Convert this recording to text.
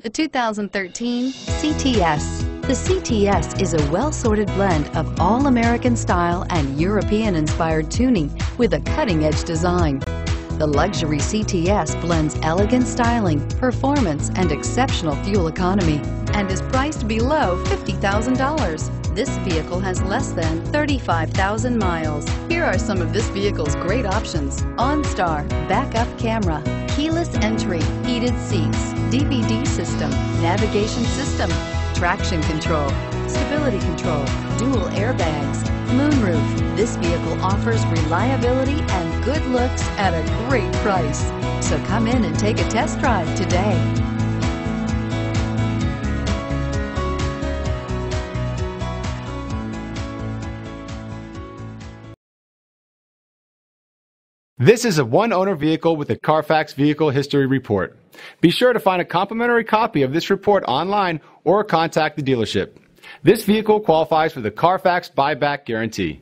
The 2013 CTS. The CTS is a well-sorted blend of all-American style and European-inspired tuning with a cutting-edge design. The luxury CTS blends elegant styling, performance, and exceptional fuel economy, and is priced below $50,000. This vehicle has less than 35,000 miles. Here are some of this vehicle's great options: OnStar, backup camera, keyless entry, heated seats, DVD system, navigation system, traction control, stability control, dual airbags, moonroof. This vehicle offers reliability and good looks at a great price. So come in and take a test drive today. This is a one-owner vehicle with a Carfax Vehicle History Report. Be sure to find a complimentary copy of this report online or contact the dealership. This vehicle qualifies for the Carfax Buyback Guarantee.